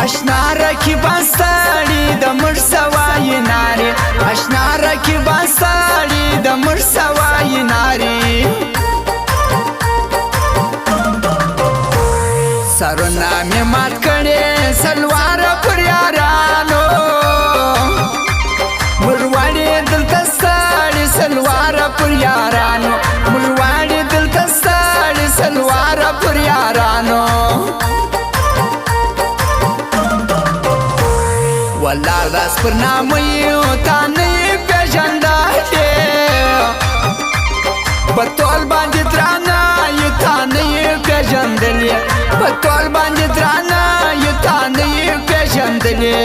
اشنا رکیب ستړي د مړ سوای ناري اشنا رکیب ستړي د مړ سوای ناري سرونه مې مات کړي سلوار پر یارانو مړواړي دلته ستړي سلوار پر یارانو مړواړي دلته ستړي سلوار پر یارانو والله راس پر نامه یو تا نه پیژندلې په ټول باندې درانه یو تا نه پیژندلې په ټول باندې درانه یو تا نه پیژندلې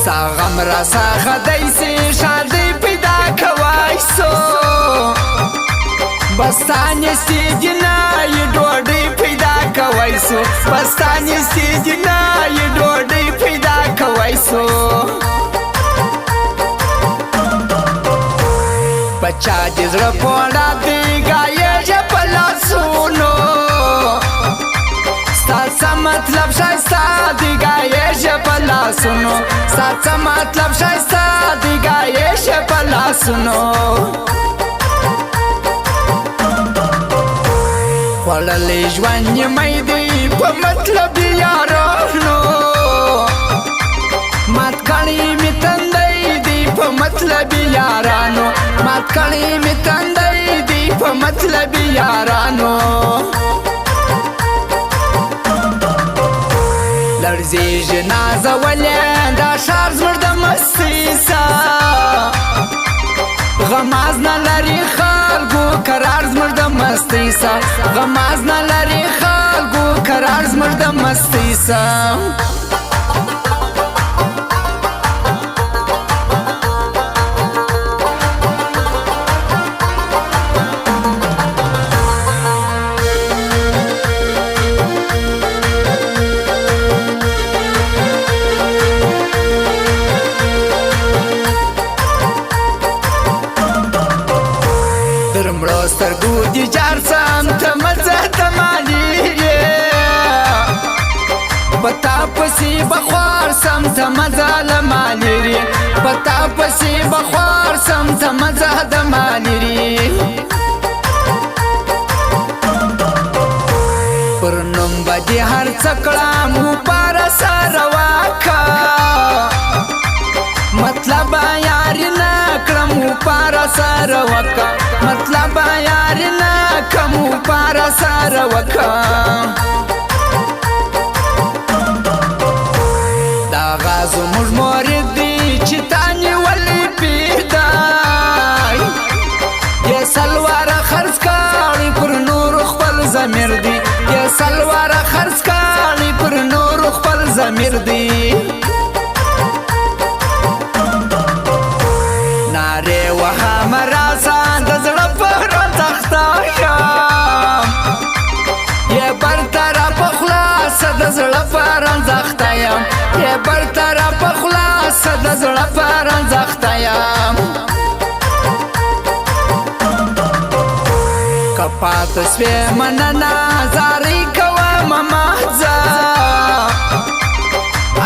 ساغم را ساغه دایسي شادي پیدا کوای سو بستانه سیدنا یې ډوډۍ پیدا کوای سو بستانه سیدنا یې ډوډۍ پیدا کوای سو بچا دې زړه پوړه دی ګایې په لاسونو ستا مطلب شایسته دی ګایې په لاسونو ستا مطلب شایسته دی ګایې په لاسونو خوړلې ژوند یې مې دی په مطلب یارانو مات کړي مې تندی دی په مطلب یارانو مات کړي مې تندی دی په مطلب یارانو لړزې جنازه ولې دا ښار زموږ د مستۍ سه غماز نه لري خلکو قرار زموږ د مستۍ سه غماز نه لري خلکو قرار زموږ د مستۍ سه سترګو دي جار سم ته مزه ته مالي پتا پسې بخوار سم ته مزه له مالي پتا پسې بخوار سم ته مزه د مالي پر نوم باندې هر څکړه مو پر سره واکا مطلب یار نه کړم پر سره وکا مطلب یار نه کم پر سره وکا دا غازو موږ مورید دی چې تانی ولی پیدای یا سلوار خرڅ کړي پر نور خپل ضمیر دی یا سلوار خرڅ کړي پر نور خپل ضمیر دی ناره وها مراسا د زړه پر تخته یم یا بر طرف خلاص د زړه پر ځخته یم یا بر طرف خلاص د زړه پر ځخته یم کپات سوی مننه زارې کوم مزه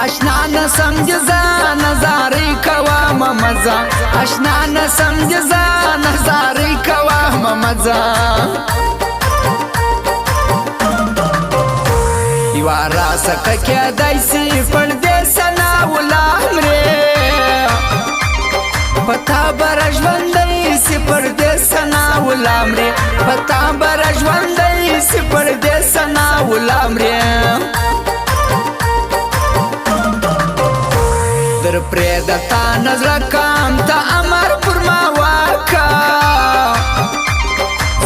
اشنا نسم جزا نظارې کوم مزه اشنا نسم جزا نظارې کوم مزه یو راسکه کېدای سي پردیسه ناولامرې پتا بر ژوندی سي پردیسه ناولامرې پتا بر ژوندی سي پردیسه ناولامرې در پریدتا نظر کام تا امر پر ما واکا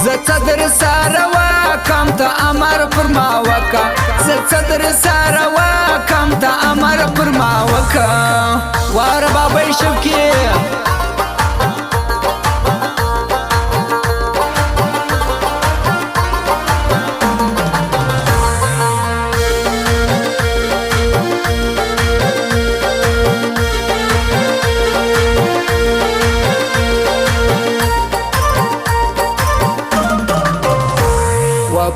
زڅدر سارا واکام تا امر پر ما واکا زڅدر سارا واکام تا امر پر ما واکا وار بابا شوکی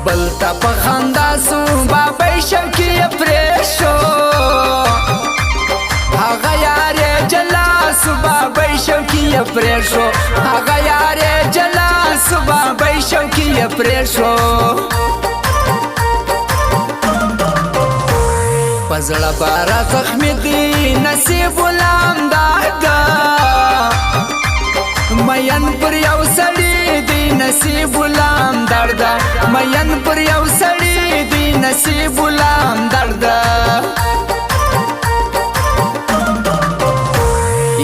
بل تا په خندا سو بابای شوقي پرېښو هغه یار جلا سو بابای شوقي پرېښو هغه یار جلا سو بابای شوقي پرېښو پزړه بارا زخمی دی نصیب غلام دادا مین پر یو سړی دی نصیب غلام دردا مین پر یو سړی دی نصیب غلام دردا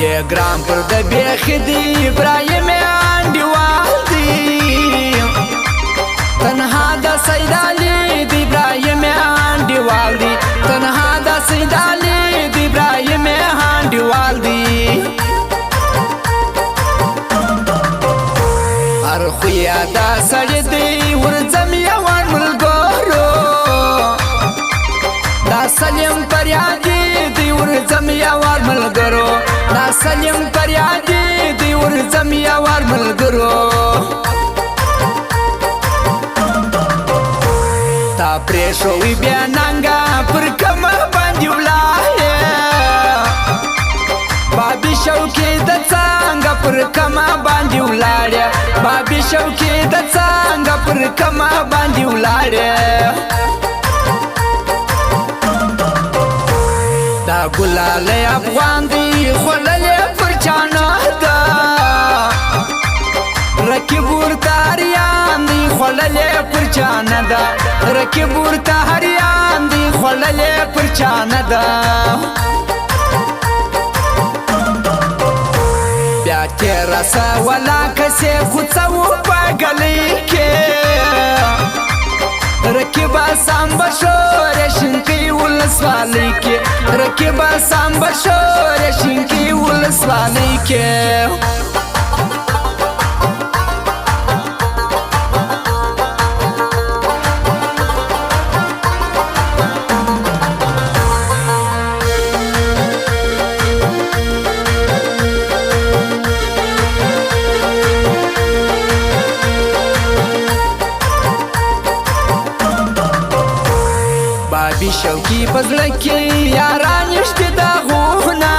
یہ ګرام پر د بیخ دی ابراهیم انډیوال دی تنها د سید علی دی ابراهیم انډیوال دی تنها د سید علی دی ابراهیم انډیوال دی هر خویا دا سړی دی ورځم یوان ملګرو دا سلیم پریادي دی ورځم یوان ملګرو دا سلیم پریادي دی ورځم یوان ملګرو تا پرېښوي بیا ننګه پر کمه باندې ولاړې بابي شوقي د څانګه پر کمه باندې ولاړې بابي شوقي د څانګه پر کمه باندې ولاړې دا ګلالی افغان دی خوړلې پر چانه ده رکیب ورته هریان دی خوړلې پر چانه ده رکیب ورته هریان دی خوړلې پر چانه ده بیا تیره سه ولاکسې کوڅه و په ګلۍ کې رکیبه سامبه شورې شینکۍ ولسوالۍ کې رکیبه سامبه شورې شینکۍ ولسوالۍ کې بابي شوقي پزړه کې یاران نشته د غوونه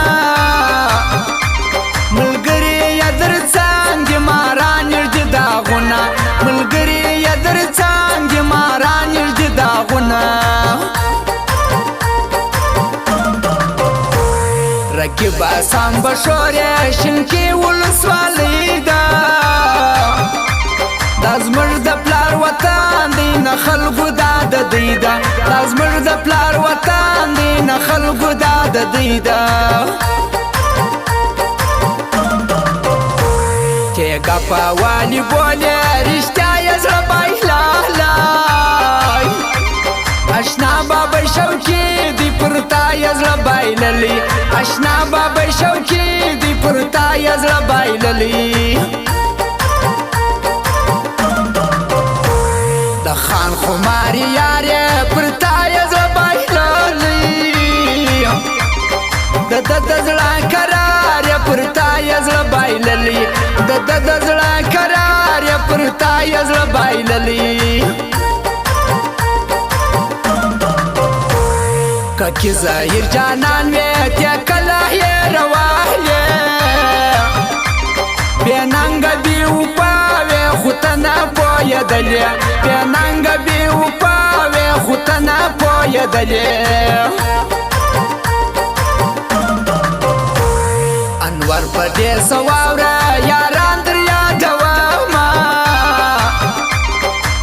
ملګری یا در څنګه ماران نشته د غوونه ملګری یا در څنګه ماران نشته د غوونه رکیب سام بشورې شینکۍ ولسوالۍ ده دا زموږ د پلار وطن دی نه خلکو دا د دوی ده دا زموږ د پلار وطن دی نه خلکو دا د دوی ده تیګه په والي بولې رښتیا یې زړه بایللی اشنا بابی شوقي دی پر تا یې زړه بایللی اشنا بابی شوقي دی پر تا یې زړه بایللی د خان خماري یارې پر تا یې زړه بایللی د ده د زړه کرار یې پر تا یې زړه بایللی د ده د زړه کرار یې پر تا یې زړه بایللی که ظاهر جانان وې تیا کله یې روالې بې ننګه بې وپاوې خو ته نه پوهېدلې بې ننګه بې وپاوې خو ته نه پوهېدلې انور په دې څه واوره یاران در یادومه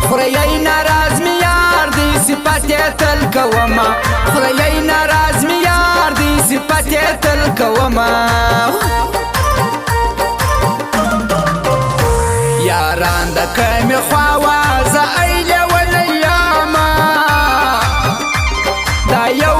خورهی ناراض می یار دی صفت یې تل کومه خورهی ناراض می یار دی صفت یې تل کومه یاران د کمې خواوه زه ایله ونه یمه دا یو